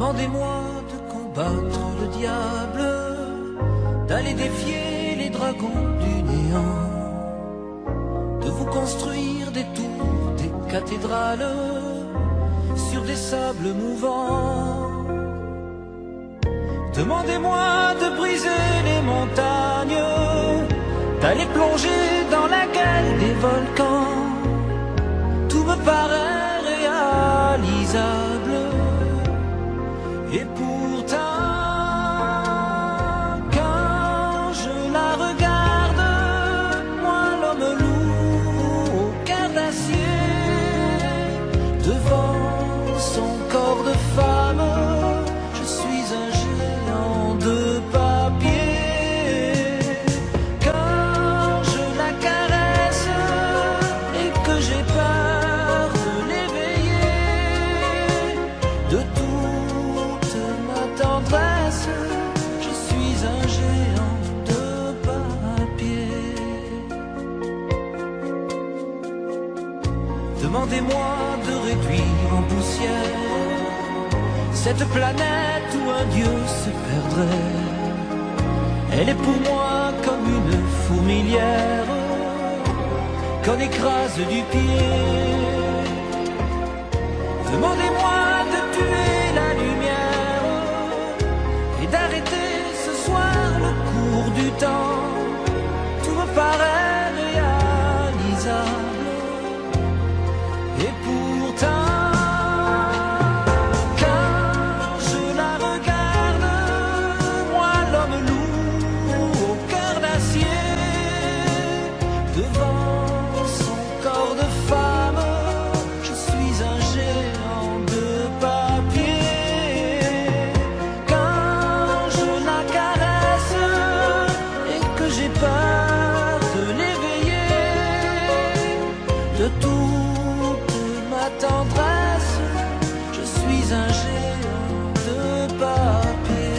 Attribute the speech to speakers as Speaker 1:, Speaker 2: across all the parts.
Speaker 1: Demandez-moi de combattre le diable, d'aller défier les dragons du néant, de vous construire des tours, des cathédrales sur des sables mouvants. Demandez-moi de briser les montagnes, d'aller plonger dans la gueule des volcans. Tout me paraît réalisable, et pourtant, quand je la regarde, moi l'homme loup au cœur d'acier, devant son corps de femme, je suis un géant de papier. Quand je la caresse et que j'ai peur de l'éveiller, de toute ma tendresse, je suis un géant de papier. Demandez-moi de réduire en poussière cette planète où un dieu se perdrait. Elle est pour moi comme une fourmilière qu'on écrase du pied. Demandez-moi de tuer la lumière et d'arrêter ce soir le cours du temps. Tout me paraît réalisable, et pourtant, quand je la regarde, moi l'homme loup au cœur d'acier, devant son corps de femme, je suis un géant de papier. Quand je la caresse et que j'ai peur de l'éveiller, de toute ma tendresse, je suis un géant de papier.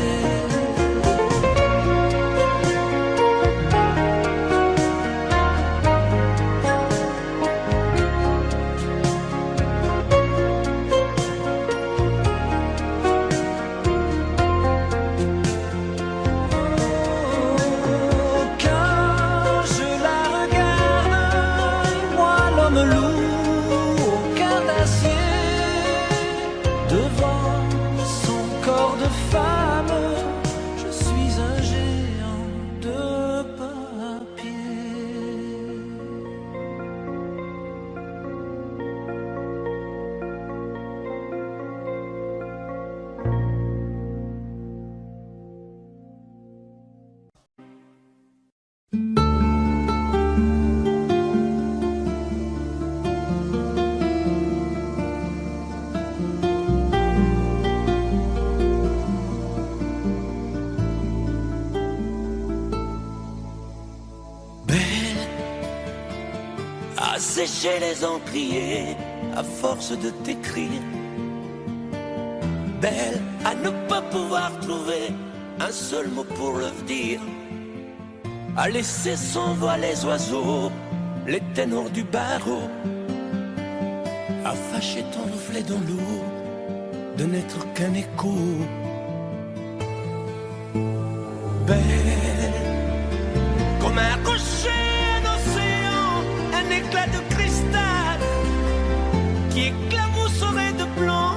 Speaker 1: Quand je la regarde, moi l'homme loup au cœur d'acier, devant son corps de femme, je suis un géant de papier.
Speaker 2: Belle, à sécher les encriers à force de t'écrire. Belle, à ne pas pouvoir trouver un seul mot pour le dire. À laisser s'envoler les oiseaux, les ténors du barreau. À fâcher ton reflet dans l'eau, de n'être qu'un écho. Belle, comme un rocher, un océan, un éclat de cristal qui éclabousserait de blanc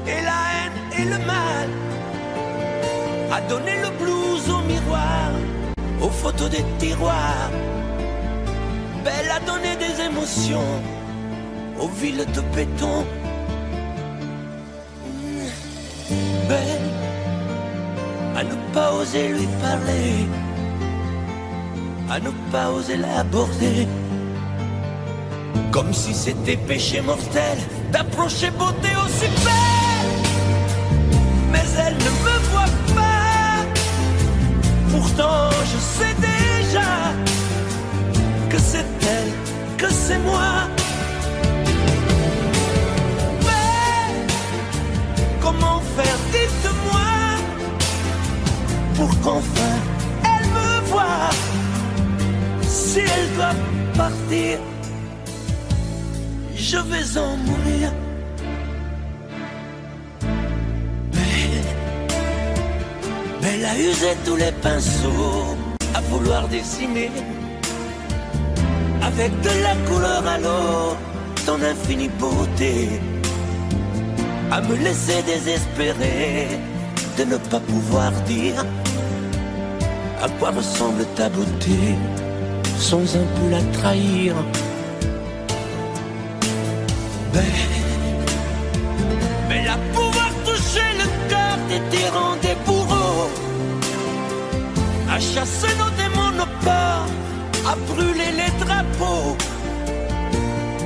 Speaker 2: et la haine et le mal. A donné le blues au miroir, aux photos des tiroirs. Belle a donné des émotions aux villes de béton. Belle à ne pas oser lui parler, à ne pas oser l'aborder, comme si c'était péché mortel d'approcher beauté aussi belle. Mais elle ne me voit pas, pourtant je sais déjà que c'est elle, que c'est moi. Mais comment faire, dites-moi, pour qu'enfin elle me voie. Si elle doit partir, je vais en mourir. Mais
Speaker 1: Elle a usé tous les pinceaux à vouloir dessiner avec de la couleur à l'eau ton infinie beauté, à me laisser désespérer de ne pas pouvoir dire à quoi ressemble ta beauté sans un peu la trahir. Mais la pouvoir toucher le cœur des tyrans, des bourreaux, à chasser nos démons, nos peurs, à brûler les drapeaux.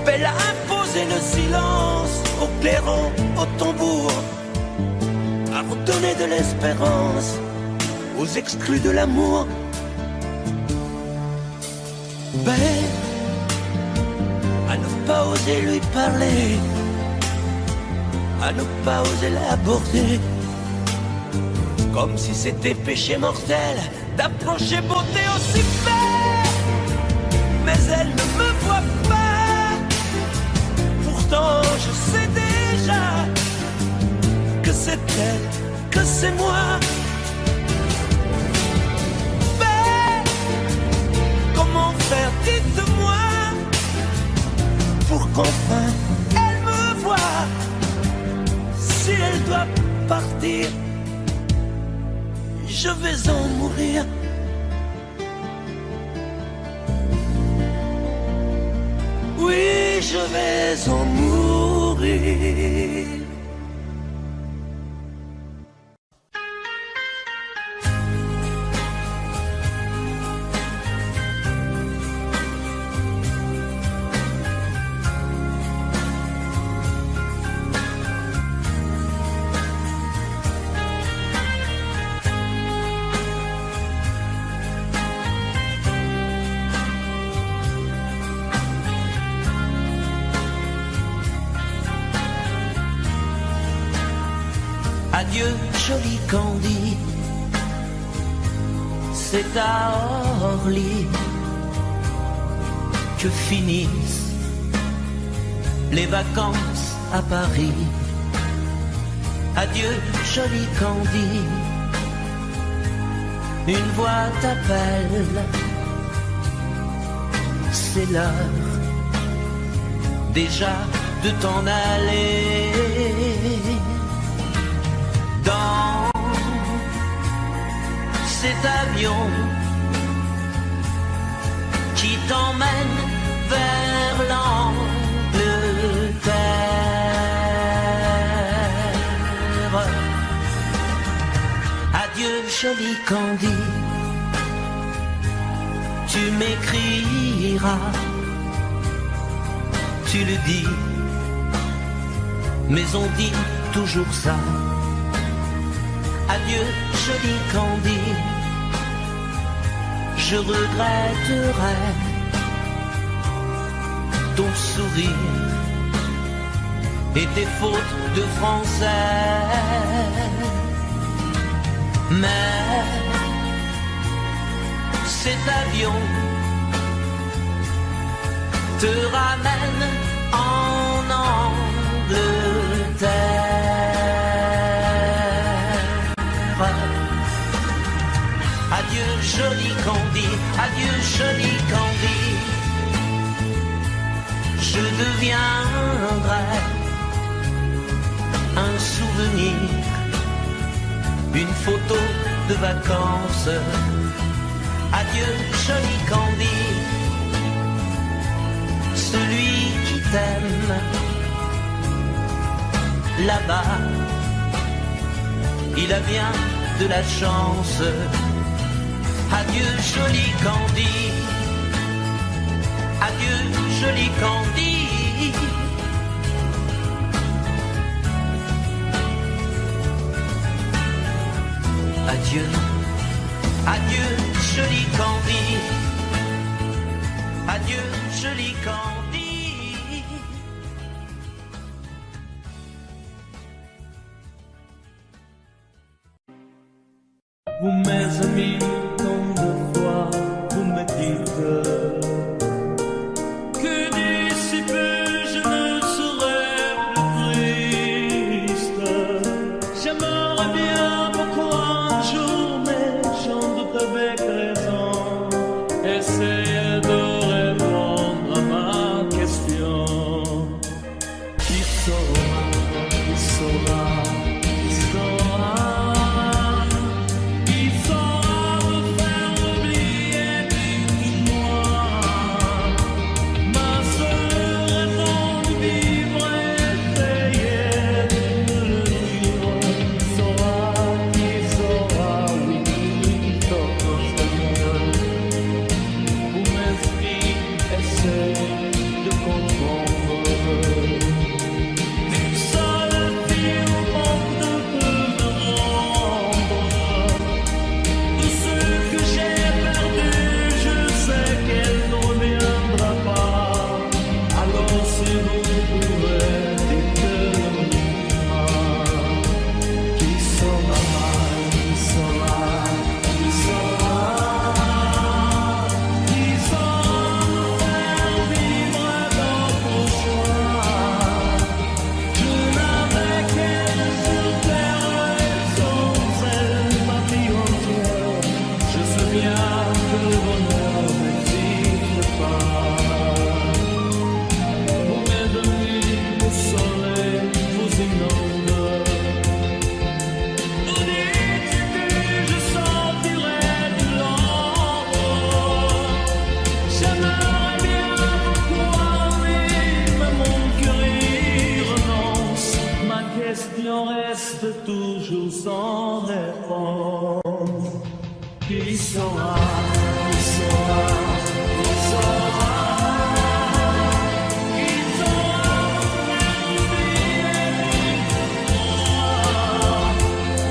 Speaker 1: Elle a imposé le silence au clairon, au tambour, à redonner de l'espérance aux exclus de l'amour. À ne pas oser lui parler, à ne pas oser l'aborder, comme si c'était péché mortel d'approcher beauté aussi belle. Mais elle ne me voit pas, pourtant je sais déjà que c'est elle, que c'est moi. Mais comment faire, dites-moi, pour qu'enfin elle me voie. Si elle doit partir, je vais en mourir. Oui, je vais en mourir. Adieu, joli Candy, c'est à Orly que finissent les vacances à Paris. Adieu, joli Candy, une voix t'appelle, c'est l'heure déjà de t'en aller. Dans cet avion qui t'emmène vers l'Angleterre. Adieu, joli Candy, tu m'écriras, tu le dis, mais on dit toujours ça. Adieu, joli Candy, je regretterai ton sourire et tes fautes de français. Mais cet avion te ramène en Angleterre. Adieu, joli Candy, adieu, joli Candy, je deviendrai un souvenir, une photo de vacances. Adieu, joli Candy, celui qui t'aime là-bas, il a bien de la chance. Adieu, joli Candy, adieu, joli Candy. Adieu, adieu, joli Candy, adieu, joli Candy.
Speaker 3: Vous mes amis, vous me dites que d'ici peu je ne serai plus triste. J'aimerais bien beaucoup un jour Essaye de répondre à ma question. Qui saura, qui saura, qui saura, qui saura me faire oublier tout moi. Ma seule raison de vivre est essayer de le vivre. Qui saura, oui, qui saura, Seigneur. Où mes esprits essaient de comprendre. Seul fil au monde peut me rendre. Tout ce que j'ai perdu, je sais qu'elle ne reviendra pas. Alors si vous pouvez, dites-le-moi. Qui saura, qui saura, qui saura, qui saura me faire vivre d'autres choix. Je n'avais qu'elle sur terre et sans elle ma vie entière. Je sais bien que le bonheur n'existe pas. Pour mes amis, le soleil vous inonde. Vous dites que je sortirai de l'ombre. J'aimerais bien pouvoir vivre, mais mon cœur y renonce. Ma question reste toujours sans réponse. Qui saura, qui saura, qui saura, qui saura me faire oublier moi.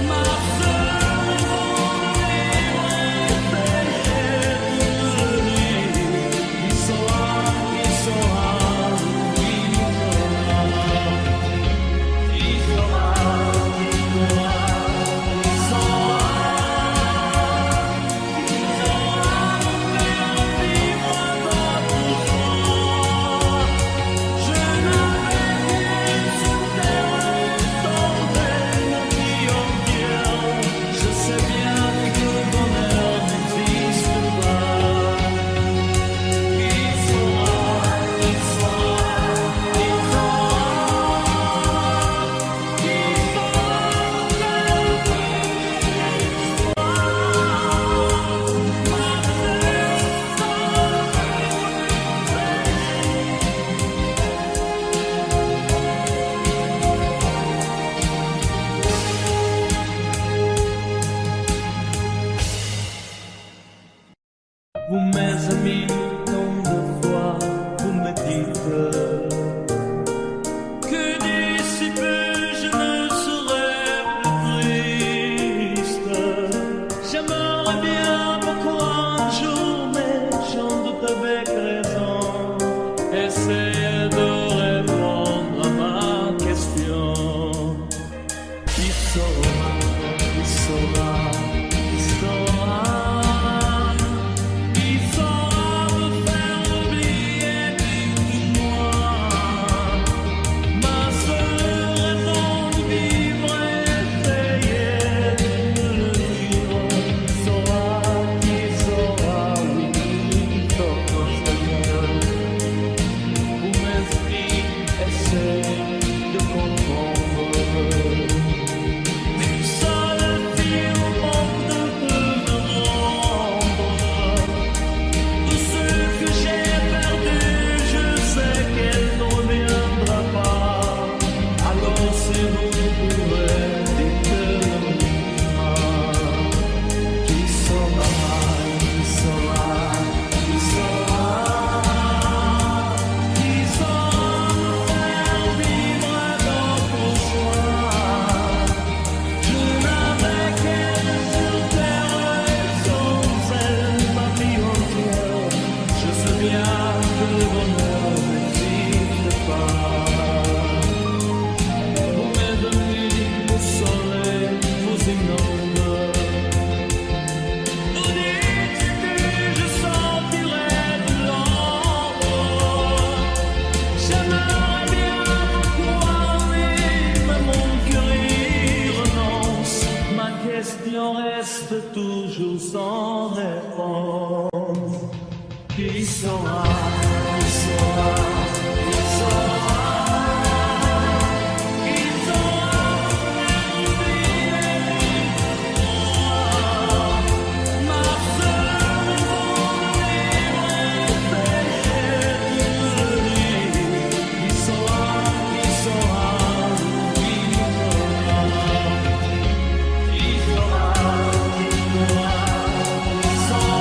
Speaker 3: Ma seule raison de vivre est essayer de le vivre. Qui saura, oui, qui saura, qui saura, qui saura, qui saura, qui saura. Vous mes amis, tant de fois vous me dites que d'ici peu je ne serai plus triste. J'aimerais bien beaucoup un jour, mais j'en doute avec raison. Essayez de répondre à ma question. Qui saura, qui saura, qui saura, qui saura me il saura, il saura, il saura, il saura faire oublier moi. Ma sœur va vivre péché de lui. Il saura, il saura, il saura, il saura, il saura.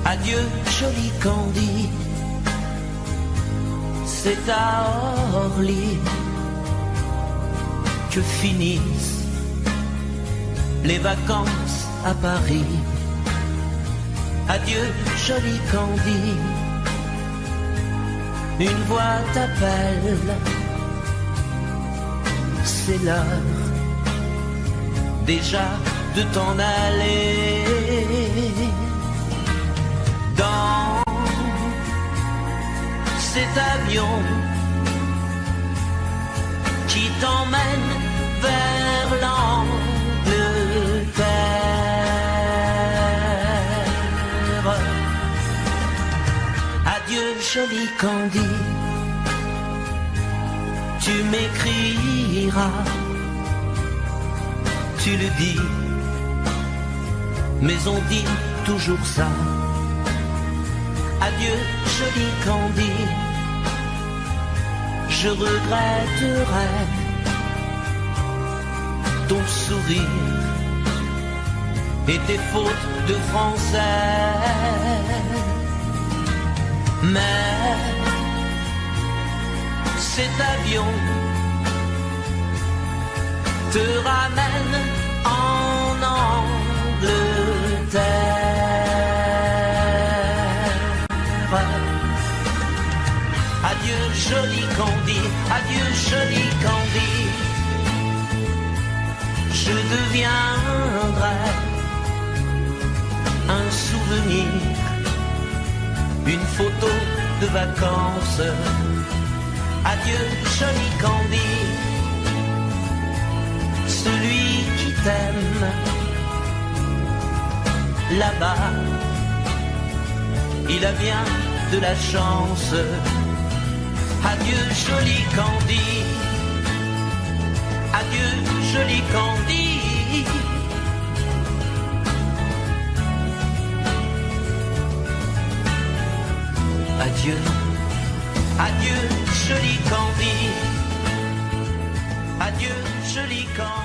Speaker 1: Adieu, joli Candy, c'est à Orly que finissent les vacances à Paris. Adieu, joli Candy, une voix t'appelle, c'est l'heure déjà de t'en aller. Dans cet avion qui t'emmène vers l'Angleterre. Adieu, joli Candy, tu m'écriras, tu le dis, mais on dit toujours ça. Adieu, joli Candy, je regretterai ton sourire et tes fautes de français. Mais cet avion te ramène en Angleterre. Adieu, joli Candy, adieu, joli Candy, je deviendrai un souvenir, une photo de vacances. Adieu, joli Candy, celui qui t'aime là-bas, il a bien de la chance. Adieu, joli Candy, adieu, joli Candy. Adieu, adieu, joli Candy, adieu, joli Candy.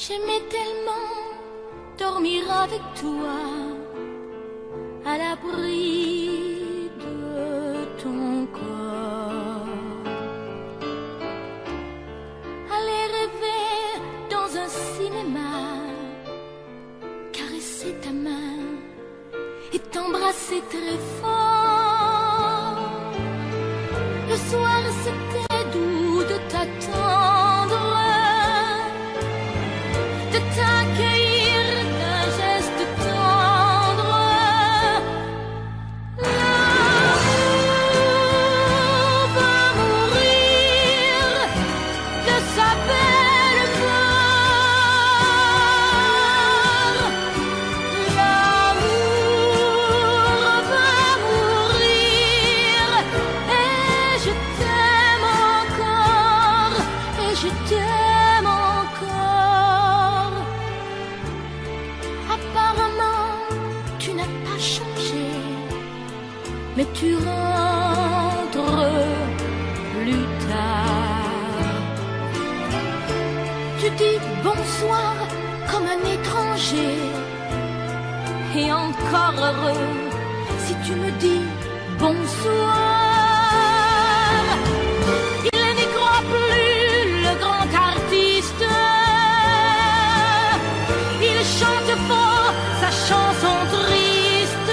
Speaker 4: J'aimais tellement dormir avec toi, à l'abri de ton corps. c'est très fort. Le soir c'était doux de t'attendre, de t'accueillir d'un geste tendre. L'amour va mourir de sa belle mort. L'amour va mourir et je t'aime encore, et je t'aime encore. Apparemment, tu n'as pas changé, mais tu rentres plus tard. Tu dis bonsoir comme un étranger, et encore heureux si tu me dis bonsoir. Il n'y croit plus, le grand artiste. Il chante fort sa chanson triste.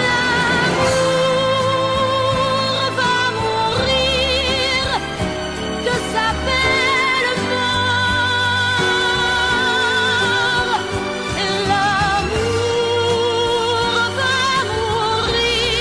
Speaker 4: L'amour va mourir de sa belle mort. Et l'amour va mourir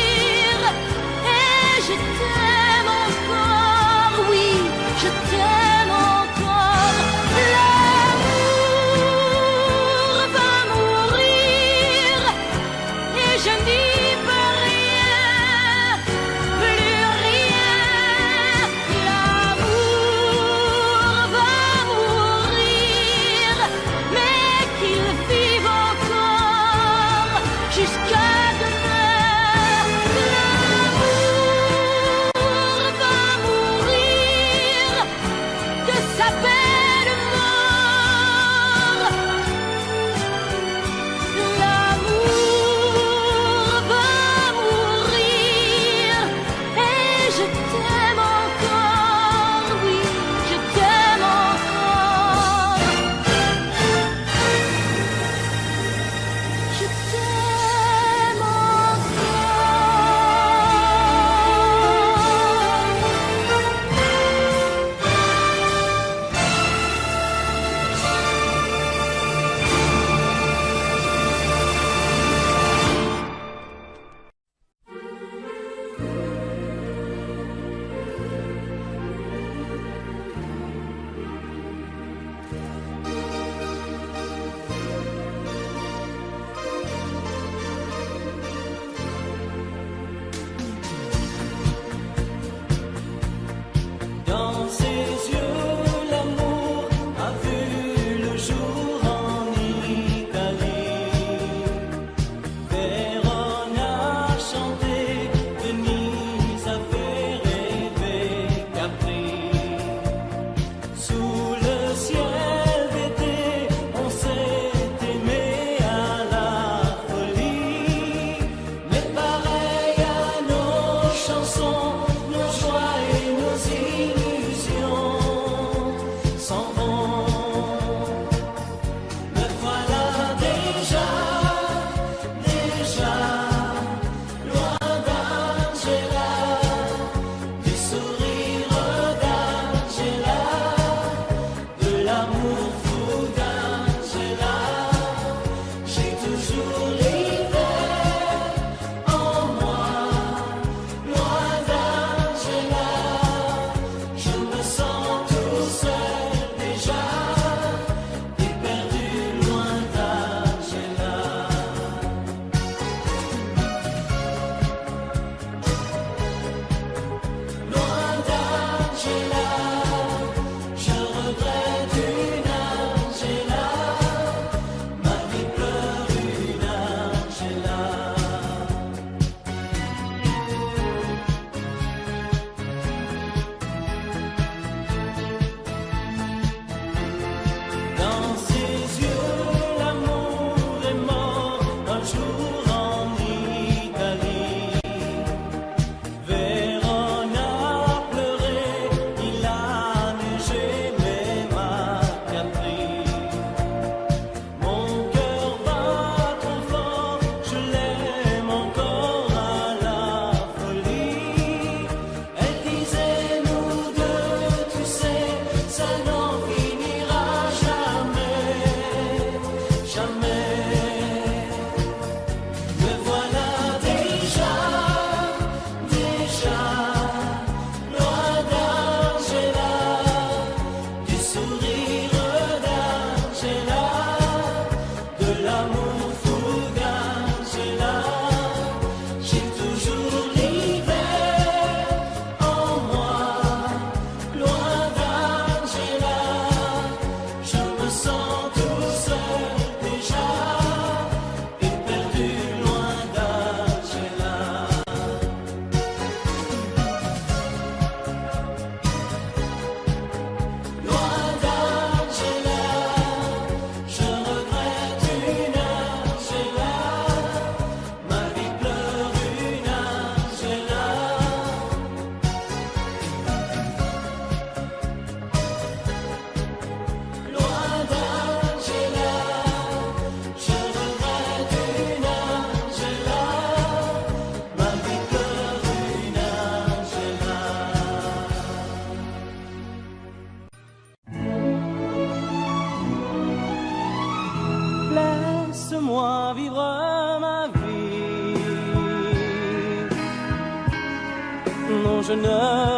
Speaker 3: Non, je ne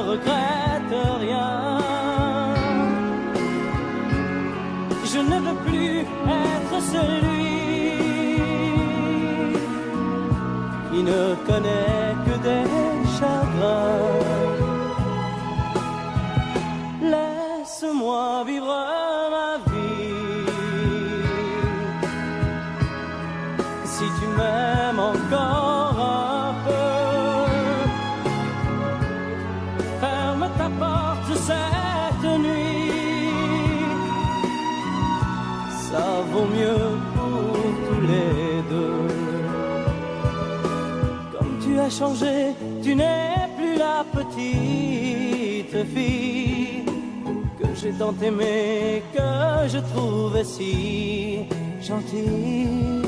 Speaker 3: regrette rien. Je ne veux plus être celui qui ne connaît que des chagrins. Laisse-moi vivre ma vie. Si tu m'aimes encore un peu, ferme ta porte cette nuit. Ça vaut mieux pour tous les deux. Comme tu as changé, tu n'es plus la petite fille que j'ai tant aimée, que je trouvais si gentille.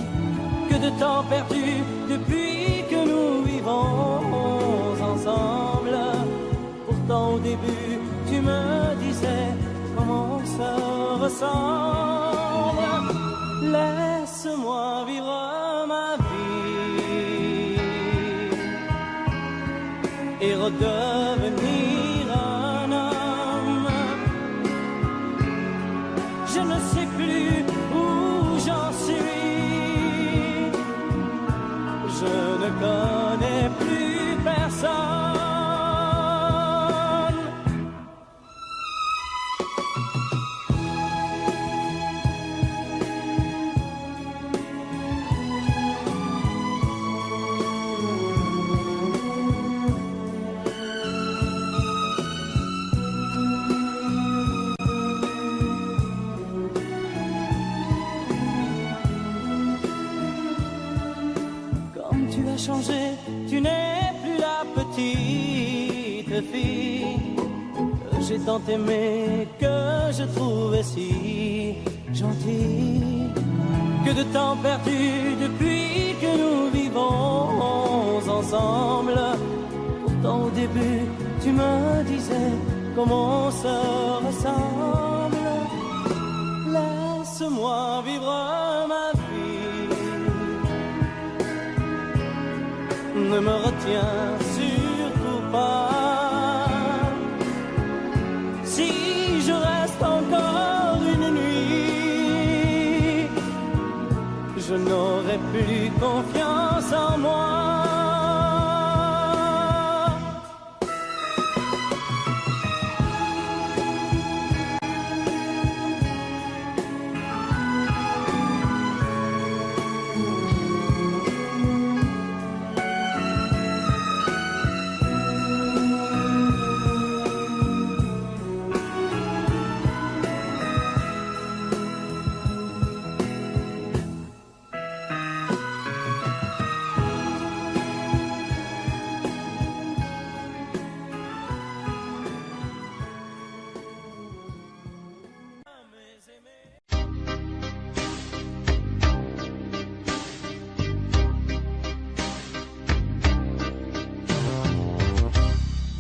Speaker 3: Que de temps perdu depuis que nous vivons ensemble. Pourtant au début tu me disais comment on se ressemble. Laisse-moi vivre ma vie et redevenir un homme. Je ne sais plus où j'en suis. Je ne connais plus personne. Changé, tu n'es plus la petite fille que j'ai tant aimée, que je trouvais si gentille. Que de temps perdu depuis que nous vivons ensemble. Pourtant au début tu me disais comment on se ressemble. Laisse-moi vivre ma vie. Ne me retiens surtout pas. Si je reste encore une nuit, je n'aurai plus confiance en moi.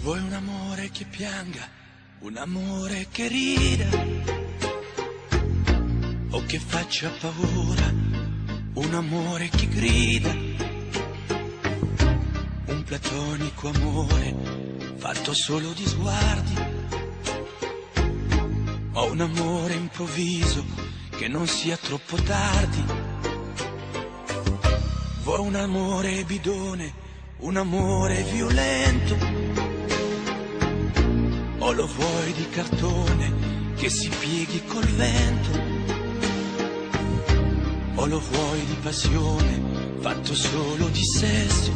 Speaker 2: Vuoi un amore che pianga, un amore che rida, o che faccia paura, un amore che grida, un platonico amore fatto solo di sguardi, o un amore improvviso che non sia troppo tardi. Vuoi un amore bidone, un amore violento, o lo vuoi di cartone che si pieghi col vento, o lo vuoi di passione fatto solo di sesso,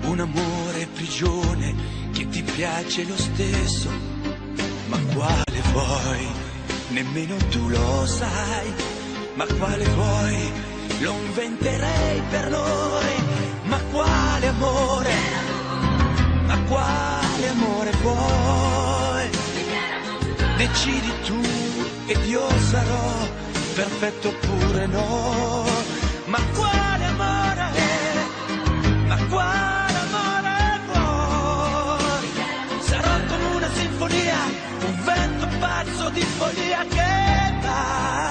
Speaker 2: un amore prigione che ti piace lo stesso. Ma quale vuoi? Nemmeno tu lo sai. Ma quale vuoi? Lo inventerei per noi. Ma quale amore? Ma quale amore vuoi? Decidi tu ed io sarò perfetto oppure no. Ma quale amore? Ma quale amore vuoi? Sarò come una sinfonia, un vento pazzo di follia che va.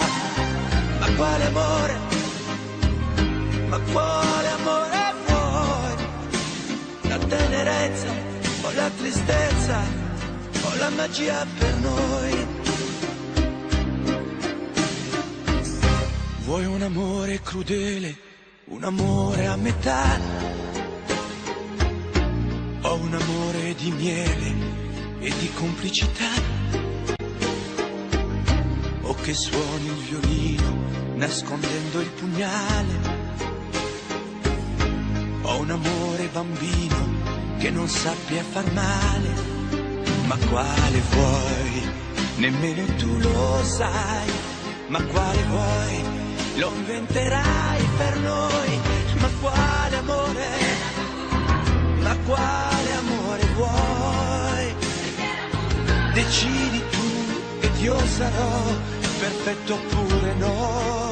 Speaker 2: Ma quale amore? Ma quale amore vuoi? Da tenerezza o la tristezza o la magia per noi. Vuoi un amore crudele, un amore a metà, o un amore di miele e di complicità, o che suoni il violino nascondendo il pugnale, o un amore bambino che non sappia far male. Ma quale vuoi? Nemmeno tu lo sai. Ma quale vuoi? Lo inventerai per noi. Ma quale amore? Ma quale amore vuoi? Decidi tu ed io sarò perfetto oppure no.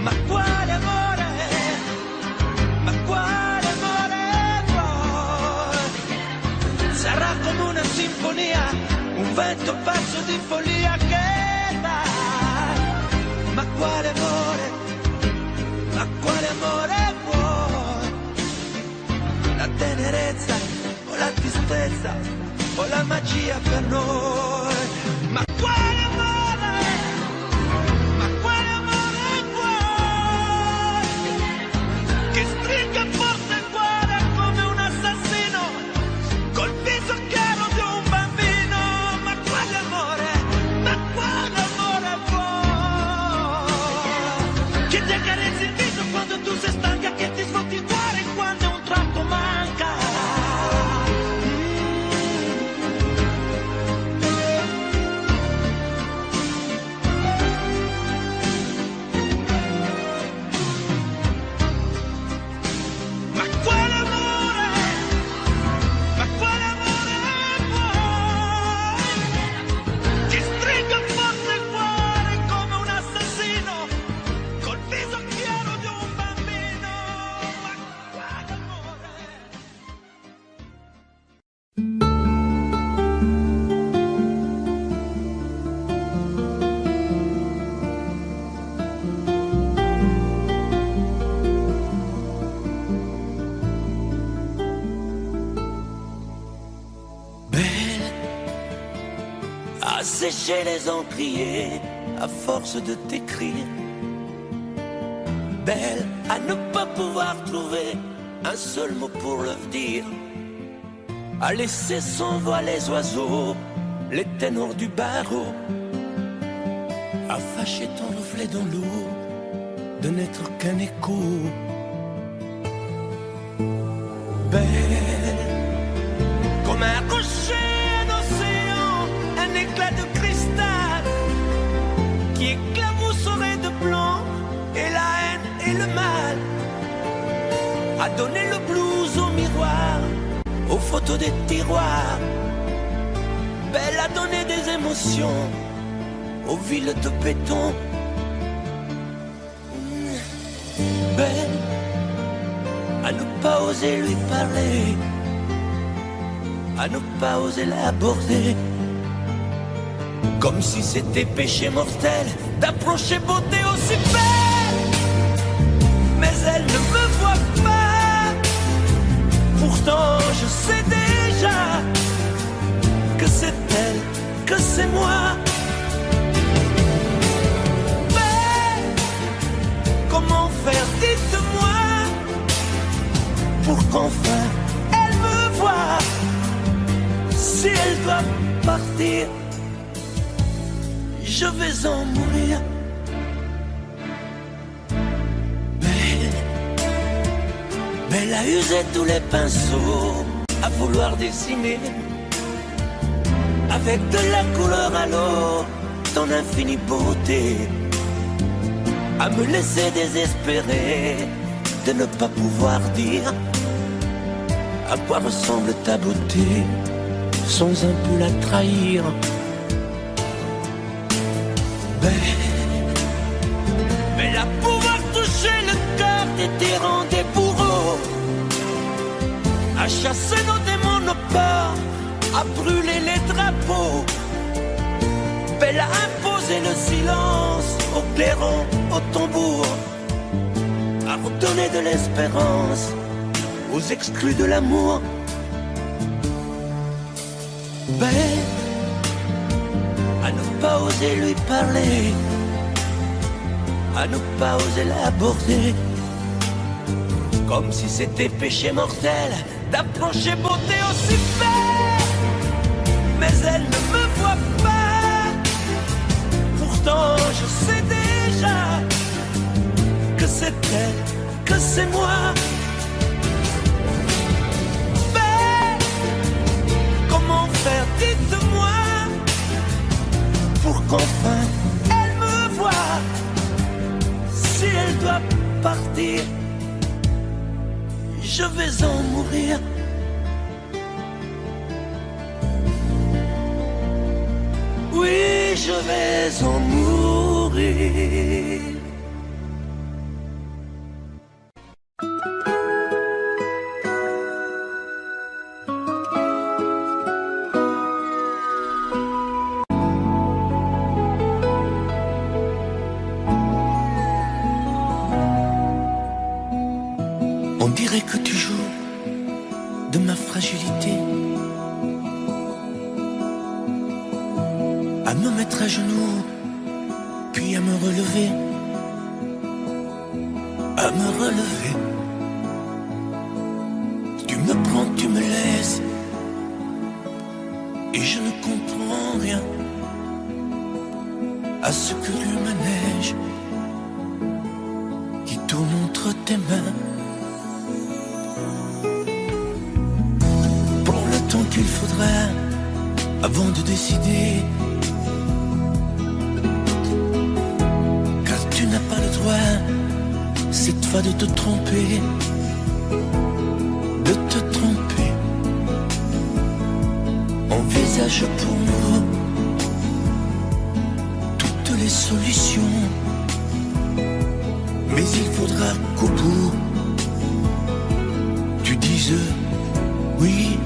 Speaker 2: Ma quale amore? Ma quale amore vuoi? Sarà come una sinfonia, un vento pazzo di follia che dà. Ma quale amore? Ma quale amore vuoi? La tenerezza o la tristezza o la magia per noi? Ma quale amore? Ma quale amore vuoi? Che stringa forte il cuore come un assassino col viso chiaro di un bambino. Ma quale amore? Ma quale amore vuoi? Che ti accarezzi il viso quando tu sei stanca, che ti svuoti il cuore quando un tratto manca. Ma quale amore? Ma quale amore vuoi? Che stringa forte il cuore come un assassino col viso chiaro di un bambino. Ma quale amore? Belle, à sécher les encriers à force de t'écrire. Belle, à ne pas pouvoir trouver un seul mot pour le dire. À laisser sans voix les oiseaux, les ténors du barreau. À fâcher ton reflet dans l'eau, de n'être qu'un écho. Belle, comme un rocher d'océan, un éclat de cristal qui éclabousserait de blanc et la haine et le mal. A donner le blues au miroir, aux photos des tiroirs. Belle a donné des émotions aux villes de béton. Belle à ne pas oser lui parler, à ne pas oser l'aborder, comme si c'était péché mortel d'approcher beauté aussi belle. Mais elle ne me voit pas, pourtant je sais déjà que c'est elle, que c'est moi. Mais comment faire, dites-moi, pour qu'enfin elle me voie. Si elle doit partir, je vais en mourir. Belle a usé tous les pinceaux à vouloir dessiner avec de la couleur à l'eau ton infinie beauté, à me laisser désespérer de ne pas pouvoir dire à quoi ressemble ta beauté sans un peu la trahir. Belle à pouvoir toucher le cœur des tyrans, des bourreaux, à chasser nos démons, nos peurs, à brûler les drapeaux. Belle à imposer le silence aux clairons, aux tambours, à redonner de l'espérance aux exclus de l'amour. bête à ne pas oser lui parler, à ne pas oser l'aborder, comme si c'était péché mortel d'approcher beauté aussi belle. Mais elle ne me voit pas, pourtant je sais déjà que c'est elle, que c'est moi. Mais comment faire, dites-moi, pour qu'enfin elle me voie. Si elle doit partir, je vais en mourir. Oui, je vais en mourir. On dirait que tu joues de ma fragilité, à me mettre à genoux, puis à me relever, à me relever. Tu me prends, tu me laisses, et je ne comprends rien à ce que le manège qui tourne entre tes mains. Prends le temps qu'il faudra avant de décider, car tu n'as pas le droit cette fois de te tromper, de te tromper. Envisage pour nous toutes les solutions, mais il faudra qu'au bout tu dises oui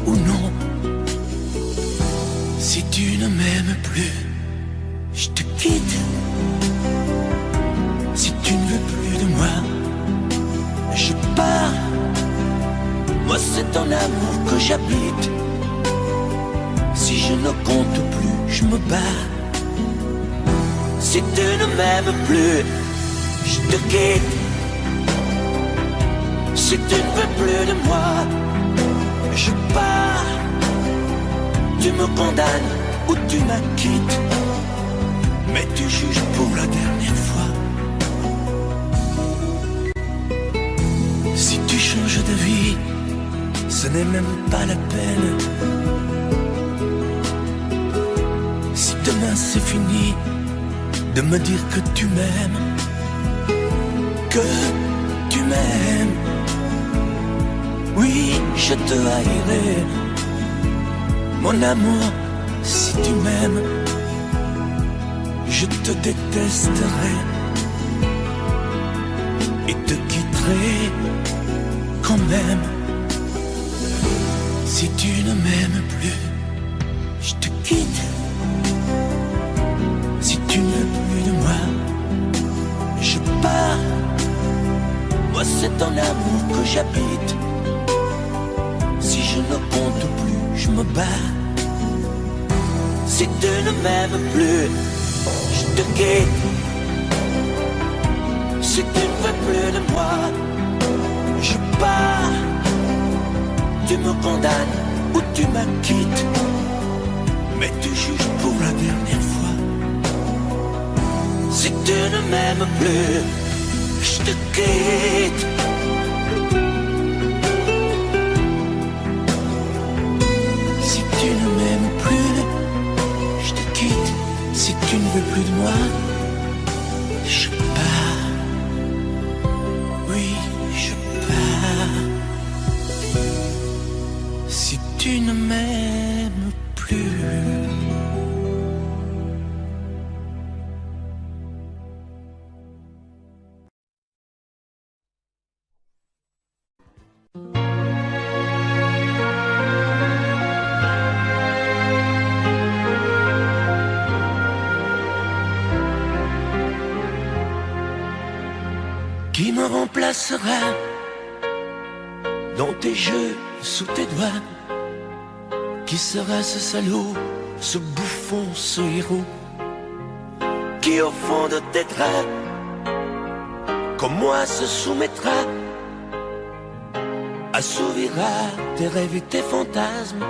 Speaker 2: ou non. Si tu ne m'aimes plus, je te quitte. Si tu ne veux plus de moi, je pars. Moi c'est ton amour que j'habite. Si je ne compte plus, je me bats. Si tu ne m'aimes plus, je te quitte. Si tu ne veux plus de moi, je pars. Tu me condamnes ou tu m'acquittes, mais tu juges pour la dernière fois. Si tu changes de vie, ce n'est même pas la peine. Si demain c'est fini de me dire que tu m'aimes, que tu m'aimes, oui, je te haïrai. Mon amour, si tu m'aimes, je te détesterai et te quitterai quand même. Si tu ne m'aimes plus, je te quitte. Si tu ne veux plus de moi, je pars. Moi c'est ton amour que j'habite. Si je ne compte plus, je me bats. Si tu ne m'aimes plus, je te quitte. Si tu ne veux plus de moi, je pars. Tu me condamnes ou tu m'acquittes, mais tu juges pour la dernière fois. Si tu ne m'aimes plus, je te quitte. Si tu ne m'aimes plus, je te quitte. Si tu ne veux plus de moi, je pars. Oui, je pars. Si tu ne m'aimes plus. Qui me remplacera dans tes jeux, sous tes doigts, Qui sera ce salaud, ce bouffon, ce héros, qui au fond de tes draps, comme moi, se soumettra, assouvira tes rêves et tes fantasmes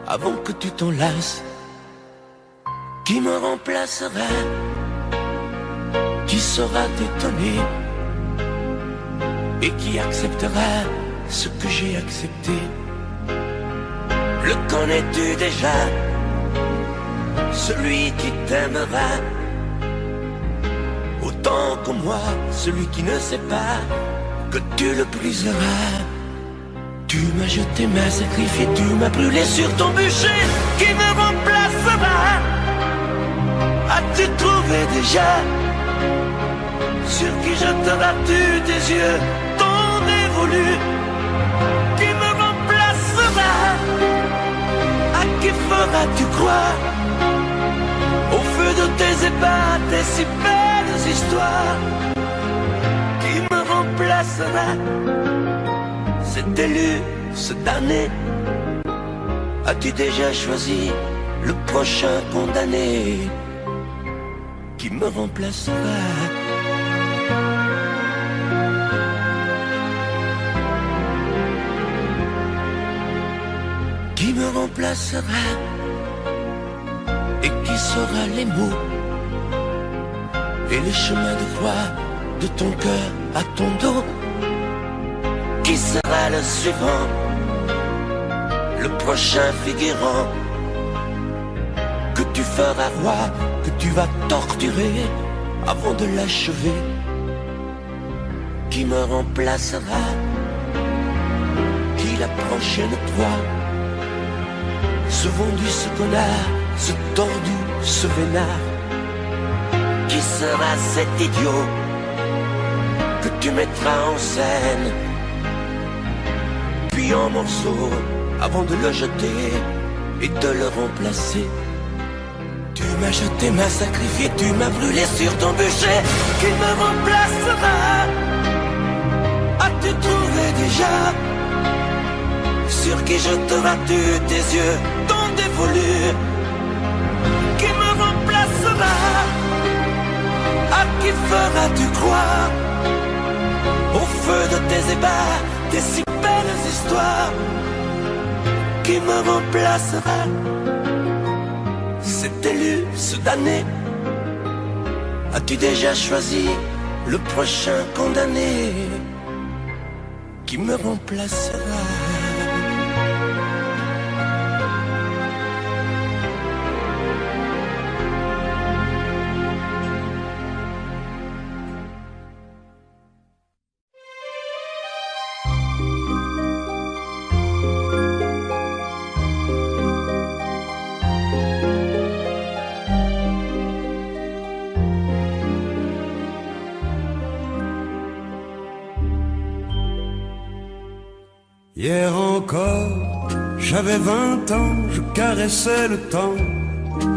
Speaker 2: avant que tu t'en lasses? Qui me remplacera, qui saura t'étonner et qui acceptera ce que j'ai accepté? Le connais-tu déjà, celui qui t'aimera autant que moi, celui qui ne sait pas que tu le briseras? Tu m'as jeté, m'as sacrifié, tu m'as brûlé sur ton bûcher. Qui me remplacera? As-tu trouvé déjà sur qui jetteras-tu tes yeux, ton dévolu? Qui me remplacera? À qui feras-tu croire au feu de tes ébats, tes si belles histoires? Qui me remplacera? Cet élu, ce damné, as-tu déjà choisi le prochain condamné? Qui me remplacera? Qui me remplacera? Et qui saura les mots et les chemins de croix de ton cœur à ton dos? Qui sera le suivant, le prochain figurant que tu feras roi, que tu vas torturer avant de l'achever? Qui me remplacera? Qui la prochaine toi? Ce vendu, ce connard, ce tordu, ce vénard? Qui sera cet idiot que tu mettras en scène puis en morceaux avant de le jeter et de le remplacer? Tu m'as jeté, m'as sacrifié, tu m'as brûlé sur ton bûcher. Qui me remplacera? As-tu trouvé déjà sur qui jetteras-tu tes yeux, ton dévolu? Qui me remplacera? À qui feras-tu croire au feu de tes ébats, tes si belles histoires? Qui me remplacera? Cet élu, ce damné, as-tu déjà choisi le prochain condamné? Qui me remplacera?
Speaker 5: Hier encore, j'avais 20 ans, je caressais le temps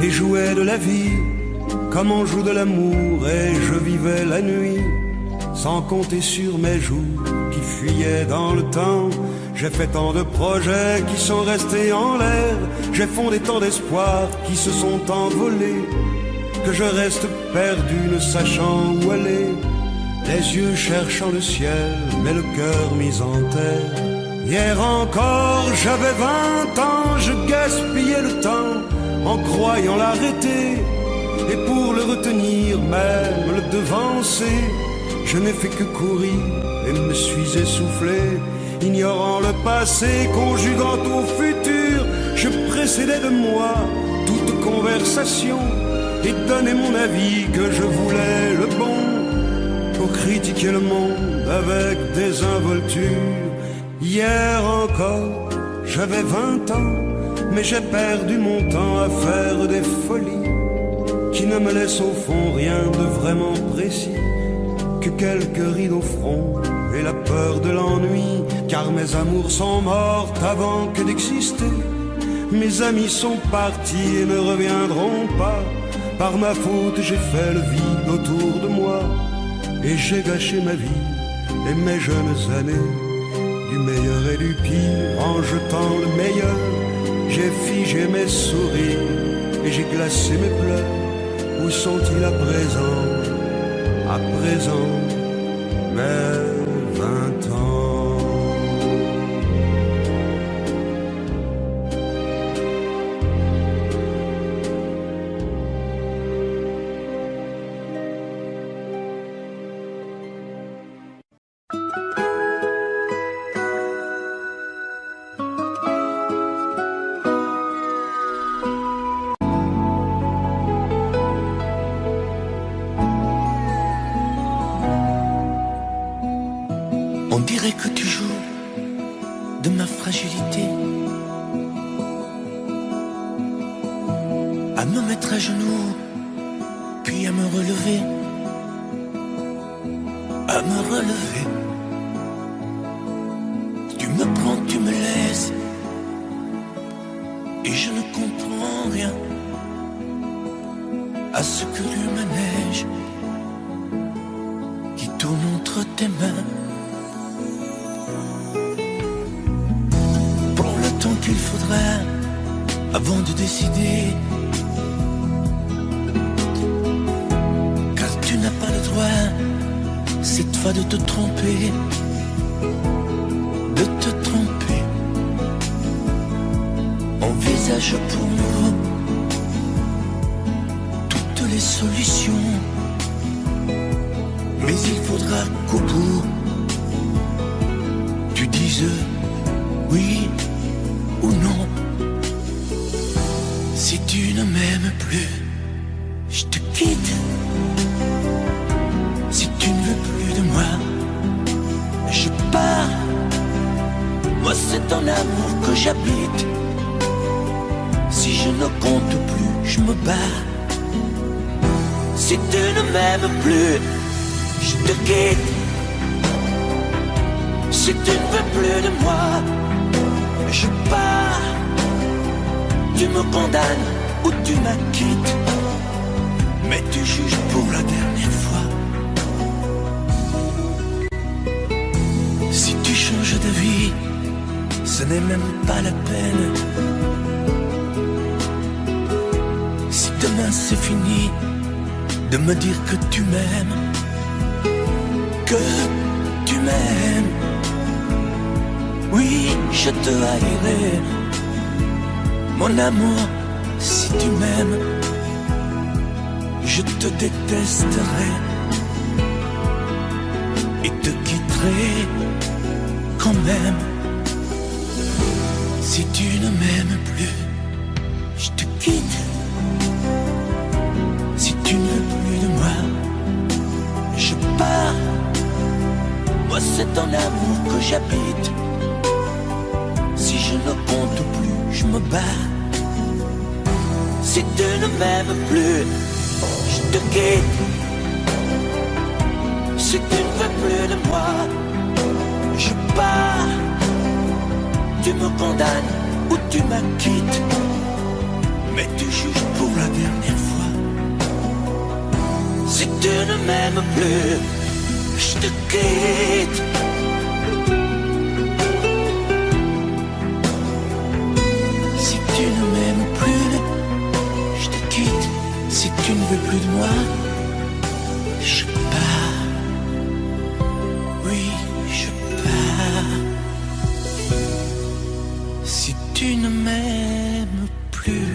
Speaker 5: et jouais de la vie comme on joue de l'amour, et je vivais la nuit sans compter sur mes jours qui fuyaient dans le temps. J'ai fait tant de projets qui sont restés en l'air, j'ai fondé tant d'espoirs qui se sont envolés, que je reste perdu ne sachant où aller, les yeux cherchant le ciel mais le cœur mis en terre. Hier encore, j'avais 20 ans, je gaspillais le temps en croyant l'arrêter, et pour le retenir, même le devancer, je n'ai fait que courir et me suis essoufflé. Ignorant le passé, conjuguant au futur, je précédais de moi toute conversation et donnais mon avis que je voulais le bon, pour critiquer le monde avec désinvolture. Hier encore, j'avais 20 ans, mais j'ai perdu mon temps à faire des folies qui ne me laissent au fond rien de vraiment précis, que quelques rides au front et la peur de l'ennui, car mes amours sont mortes avant que d'exister. Mes amis sont partis et ne reviendront pas. Par ma faute, j'ai fait le vide autour de moi, et j'ai gâché ma vie et mes jeunes années. Du meilleur et du pire, en jetant le meilleur, j'ai figé j'aurais souri et j'ai glacé mes pleurs. Où sont-ils à présent, mes 20 ans?
Speaker 2: On dirait que tu joues de ma fragilité, à me mettre à genoux, puis à me relever, Tu me prends, tu me laisses, et je ne comprends rien à ce que tu manèges qui tourne entre tes mains. Qu'il faudra avant de décider, car tu n'as pas le droit cette fois de te tromper, Envisage pour nous toutes les solutions, mais il faudra qu'au bout tu dises oui ou non. Si tu ne m'aimes plus, je te quitte. Si tu ne veux plus de moi, je pars. Moi c'est ton amour que j'habite. Si je ne compte plus, je me bats. Si tu ne m'aimes plus, je te quitte. Si tu ne veux plus de moi, je pars. Tu me condamnes ou tu m'acquittes, mais tu juges pour la dernière fois. Si tu changes d'avis, ce n'est même pas la peine. Si demain c'est fini de me dire que tu m'aimes, oui, je te haïrai, mon amour. Si tu m'aimes, je te détesterai et te quitterai quand même. Si tu ne m'aimes plus, je te quitte. Si tu ne veux plus de moi, je pars. Moi c'est ton amour que j'habite. Si je ne compte plus, je me bats. Si tu ne m'aimes plus, je te quitte. Si tu ne veux plus de moi, je pars. Tu me condamnes ou tu m'acquittes, mais tu juges pour la dernière fois. Si tu ne m'aimes plus, je te quitte. Si tu ne m'aimes plus, je te quitte. Si tu ne veux plus de moi, je pars. Oui, je pars. Si tu ne m'aimes plus.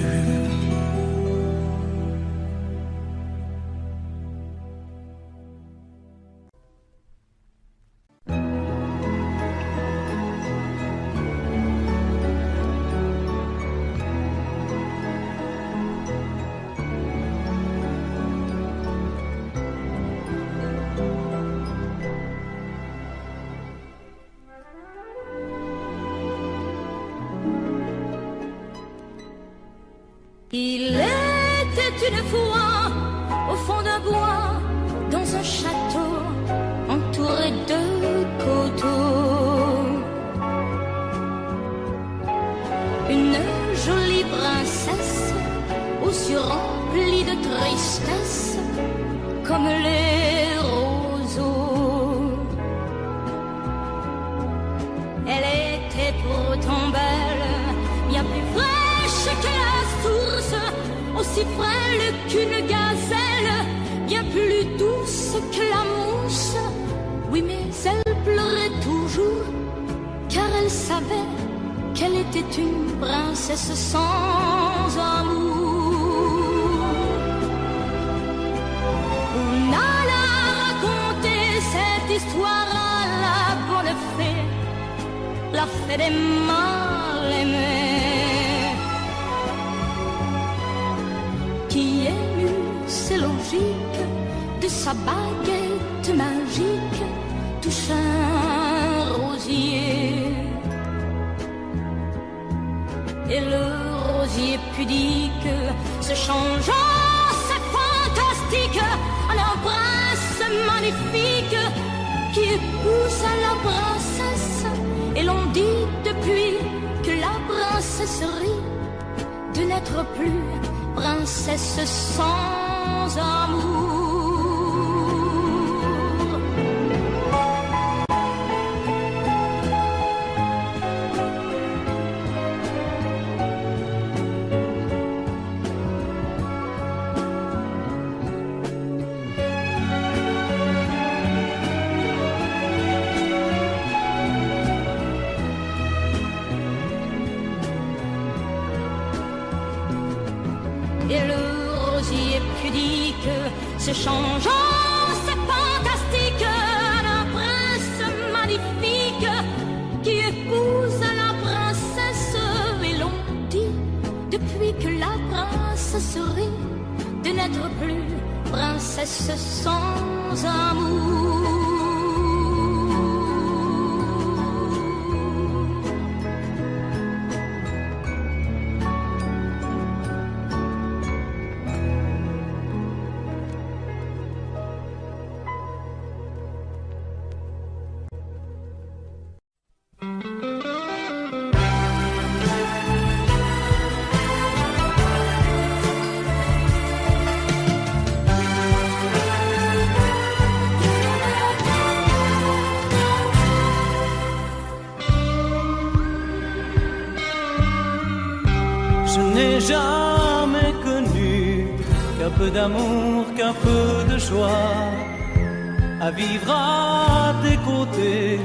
Speaker 4: Il était une fois au fond d'un bois, dans un château entouré de coteaux, une jolie princesse aux yeux remplis de tristesse comme les roseaux. Elle était pourtant belle, bien plus fraîche que la aussi frêle qu'une gazelle, bien plus douce que la mousse. Oui, mais elle pleurait toujours, car elle savait qu'elle était une princesse sans amour. On alla raconter cette histoire à la bonne fée, la fée des mal aimés, qui émut, c'est logique, de sa baguette magique touche un rosier. Et le rosier pudique se changeant, c'est fantastique, en un prince magnifique qui épousa la princesse. Et l'on dit depuis que la princesserie de n'être plus princesse sans amour. Et le rosier pudique se changeant, c'est fantastique, en un prince magnifique qui épouse la princesse. Et l'on dit depuis que la princesserie de n'être plus princesse sans amour.
Speaker 3: Je n'ai jamais connu qu'un peu d'amour, qu'un peu de joie, à vivre à tes côtés.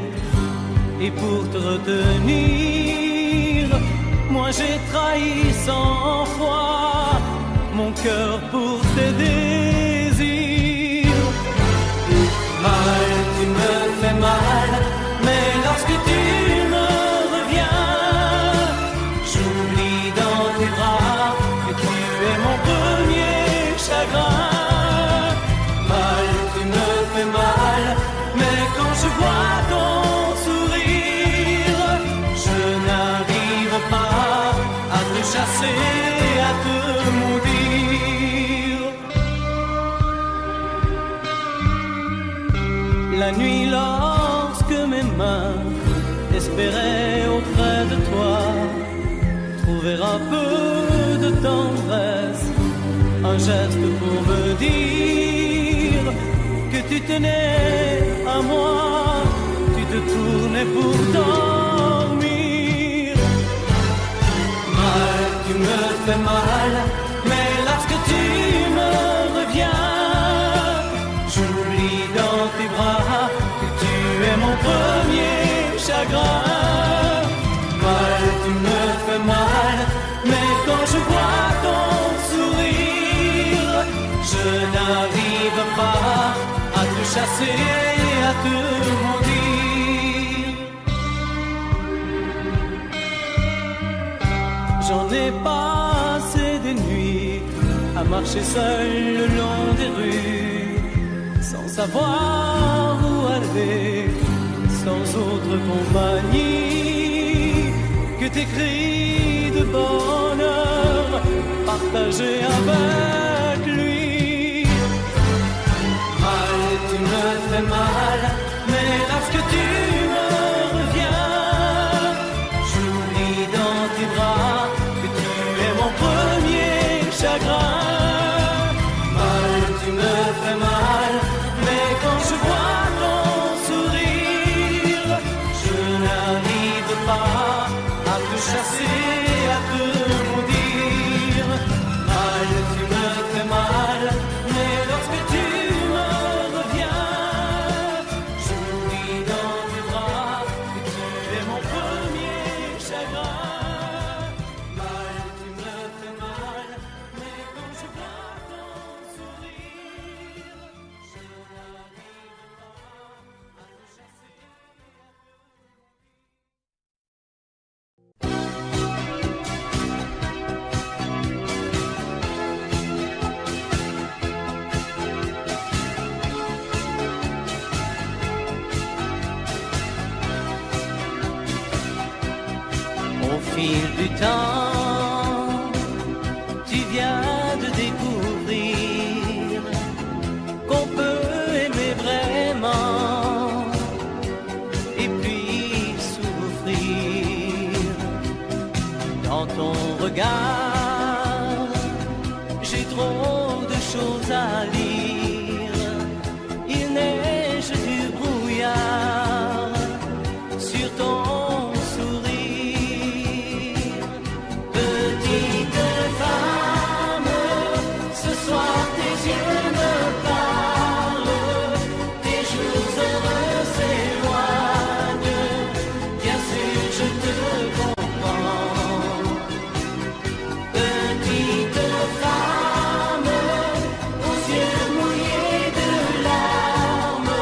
Speaker 3: Et pour te retenir, moi j'ai trahi 100 fois mon cœur pour tes désirs. Mal, tu me fais mal, mais lorsque tu me reviens, j'oublie dans tes bras que tu es mon premier chagrin. Mal, tu me fais mal, mais quand je vois ton sourire, je n'arrive pas à te chasser, à te maudire. La nuit, lorsque mes mains espéraient auprès de toi trouver un peu de tendresse, un geste pour me dire que tu tenais à moi, tu te tournais pour dormir. Mal, tu me fais mal, mais lorsque tu me reviens, j'oublie dans tes bras que tu es mon premier chagrin. Mal, tu me fais mal, mais quand je vois ton sourire, je n'arrive pas à te chasser, à te maudire. J'en ai passé des nuits à marcher seul le long des rues, sans savoir où aller, sans autre compagnie que tes cris de bonheur partagés avec lui. Mal, tu me fais mal, mais lorsque tu me reviens, j'oublie dans tes bras que tu es mon premier chagrin. Mal, tu me fais mal, mais quand je vois ton sourire, je n'arrive pas à te chasser, à te maudire. Mal, tu
Speaker 1: fil du temps, tu viens de découvrir qu'on peut aimer vraiment et puis souffrir. Dans ton regard, j'ai trop de choses à lire. Il neige du brouillard sur ton sourire. Petite femme, ce soir tes yeux me parlent, tes jours heureux s'éloignent. Bien sûr, je te comprends. Petite femme, aux yeux mouillés de larmes,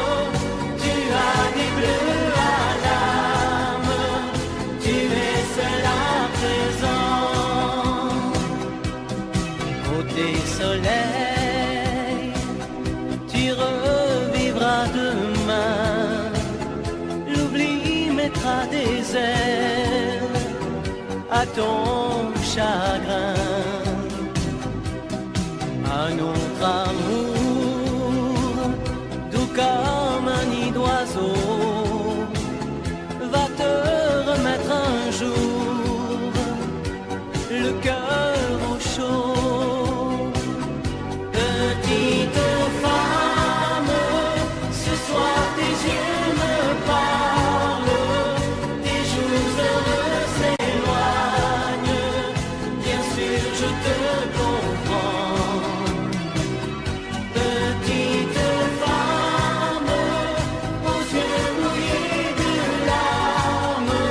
Speaker 1: tu as des bleus à l'âme, tu es seule à présent. Côté soleil, tu revivras demain, l'oubli mettra des ailes à ton chagrin. Un autre amour, doux comme un nid d'oiseau, va te remettre un jour le cœur au chaud. Petite femme, ce soir tes yeux me parlent, tes jours heureux s'éloignent. Bien sûr, je te comprends. Petite femme, aux yeux mouillés de larmes,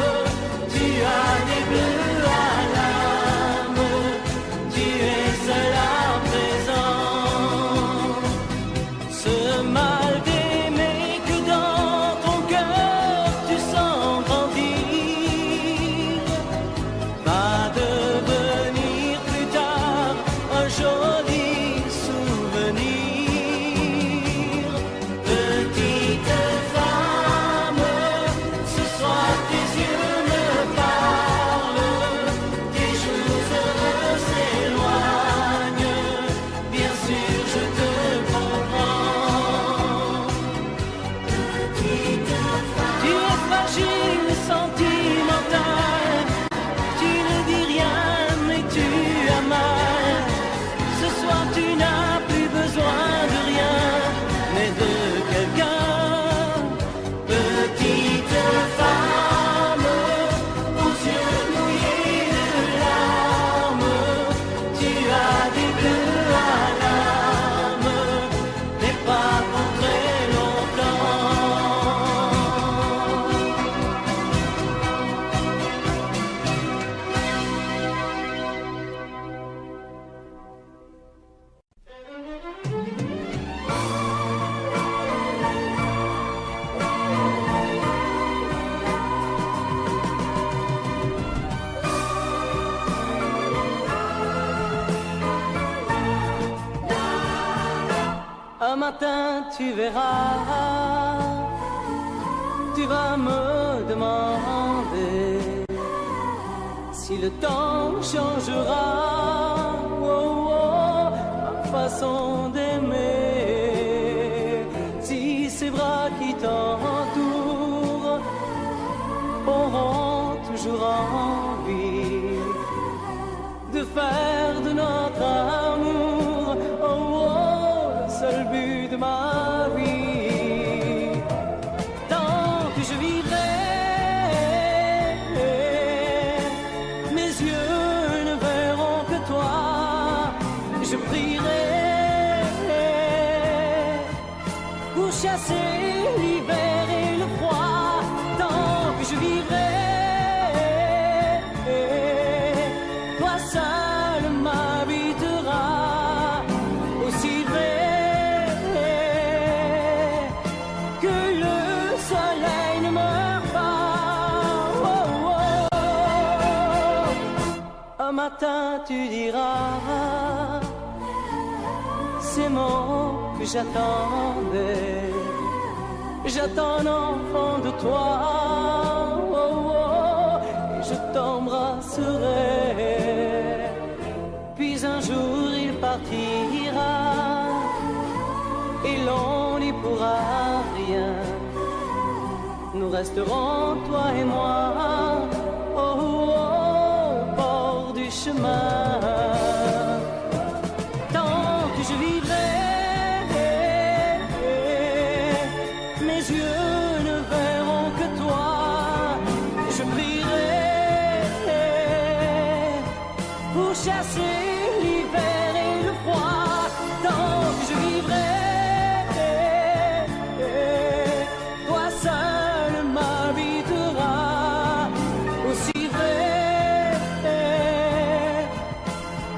Speaker 1: tu as des bleus à l'âme, tu es seule à présent. Ce mal d'aimer que dans ton cœur tu sens grandir va devenir plus tard un joli souvenir. Petite femme, ce soir tes yeux me parlent, tes jours heureux s'éloignent. Bien sûr, je te comprends. Petite femme, tu es fragile, sentimentale, tu ne dis rien mais tu as mal. Ce soir tu n'as plus besoin de rien, mais de quelqu'un. Petite femme, aux yeux mouillés de larmes, tu as des bleus à l'âme, mais pas pour très longtemps. Un matin tu verras, tu vas me demander si le temps changera ma façon d'aimer, si ces bras qui t'entourent auront toujours envie de faire de notre amour le seul but de ma vie. Tant que je vivrai, mes yeux ne verront que toi. Je prierai pour chasser l'hiver et le froid. Tant que je vivrai, toi seul m'habiteras. Aussi vrai que le soleil ne meurt pas. Un matin tu diras ces mots que j'attendais. J'attends un enfant de toi, et je
Speaker 6: t'embrasserai. Puis un jour il partira et l'on n'y pourra rien. Nous resterons, toi et moi, au bord du chemin. Tant que je vivrai, mes yeux ne verront que toi. Je prierai pour chasser l'hiver et le froid. Tant que je vivrai, toi seul m'habiteras. Aussi vrai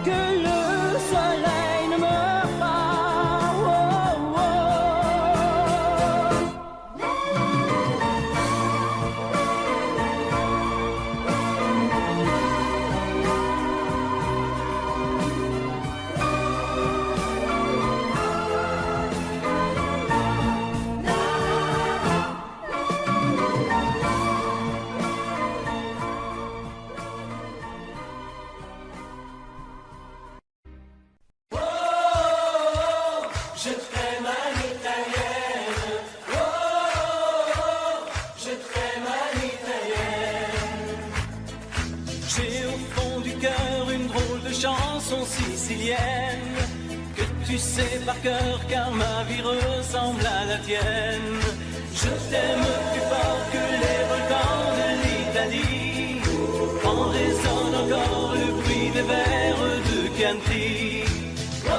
Speaker 6: que le soleil ne meurt pas. Oh, oh.
Speaker 3: Je t'aime à l'italienne. Oh, je t'aime à l'italienne.
Speaker 6: J'ai au fond du cœur une drôle de chanson sicilienne que tu sais par cœur car ma vie ressemble à la tienne. Je t'aime plus fort que les volcans de l'Italie. En résonne encore le bruit des vers de Chianti.
Speaker 3: Oh,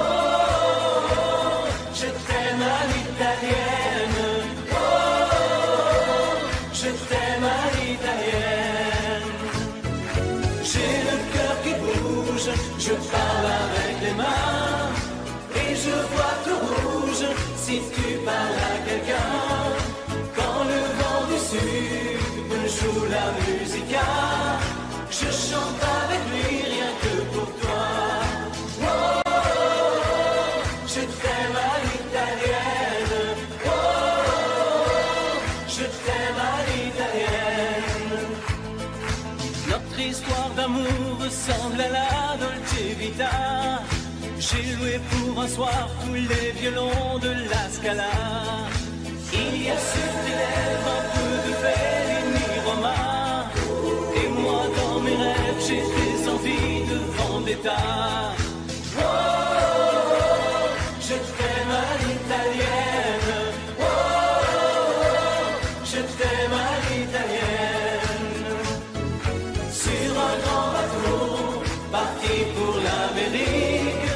Speaker 3: je t'aime à l'italienne. Oh, je t'aime à l'italienne.
Speaker 6: J'ai le cœur qui bouge, je parle avec les mains et je vois tout rouge si tu parles à quelqu'un. Quand le vent du sud me joue la musica, je chante avec lui rien que pour toi. Oh, je t'aime à l'italienne. Oh, je t'aime à l'italienne. Notre histoire d'amour ressemble à la Dolce Vita. J'ai loué pour un soir tous les violons de la Scala. Il y a sur tes lèvres un peu de Fellini Roma. Et moi dans mes rêves j'ai des envies de vendetta.
Speaker 3: Oh, je t'aime à l'italienne. Oh, je t'aime à l'italienne.
Speaker 6: Sur un grand bateau, parti pour l'Amérique,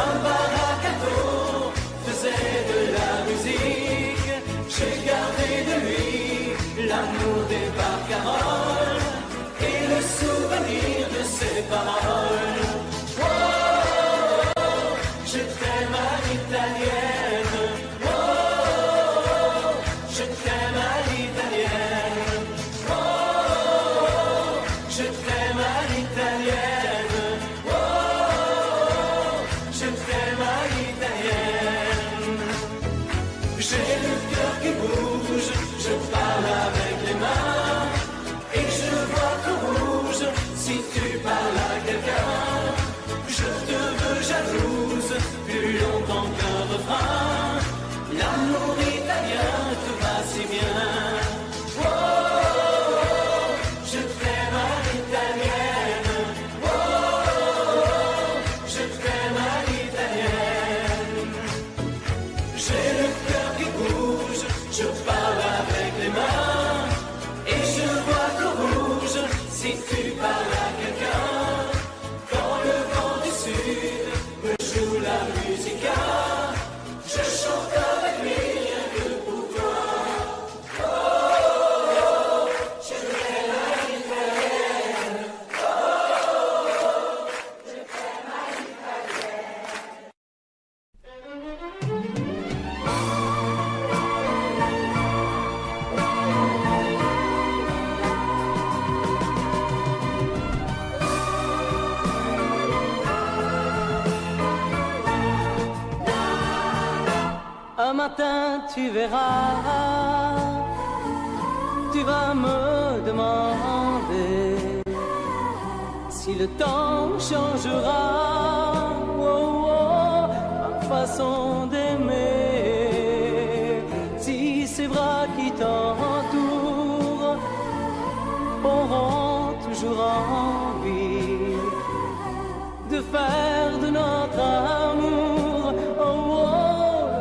Speaker 6: un baracato faisait de la musique. J'ai gardé de lui l'amour des barcaroles et le souvenir de ses paroles. Oh, je t'aime à l'italienne. Oh, je t'aime à l'italienne. Oh, je t'aime à l'italienne. Oh, je t'aime à l'italienne. J'ai le cœur qui bouge, je parle avec les mains et je vois tout rouge si tu parles à quelqu'un. Je te veux jalouse plus longtemps qu'un refrain. L'amour italien te va si bien. Oh, je t'aime à l'italienne. Oh, je t'aime à l'italienne. J'ai le cœur qui bouge, je parle avec les mains et je vois tout rouge si tu parles à quelqu'un. Quand le vent du sud me joue la musica, je chante avec lui rien que pour toi. Oh, je t'aime à l'italienne. Oh, je t'aime à Un matin tu verras, tu vas me demander
Speaker 3: si le temps changera ma façon d'aimer, si ces bras qui t'entourent auront toujours envie de faire de notre amour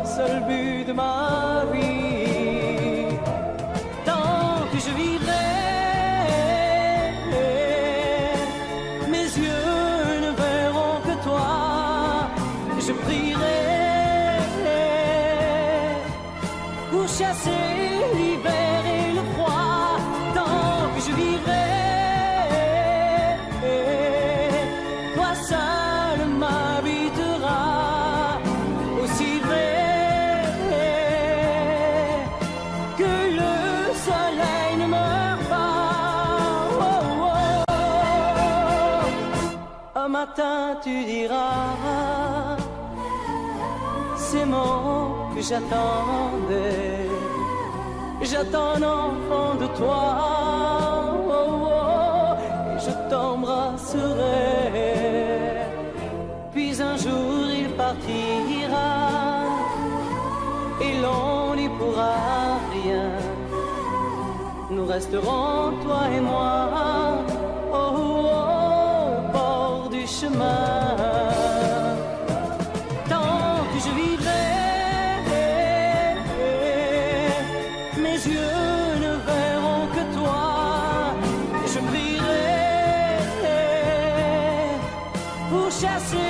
Speaker 3: le seul but de ma vie. Tant que je vivrai, mes yeux ne verront que toi. Je prierai pour chasser l'hiver et le froid. Tant que je vivrai, toi seul m'habiteras. Aussi vrai que le soleil ne meurt pas. Un matin tu diras ces mots que j'attendais. J'attends un enfant de toi, et je t'embrasserai. Puis un jour il partira, et l'on n'y pourra rien. Nous resterons, toi et moi, au bord du chemin. Tant que je vivrai, mes yeux ne verront que toi. Je prierai pour chasser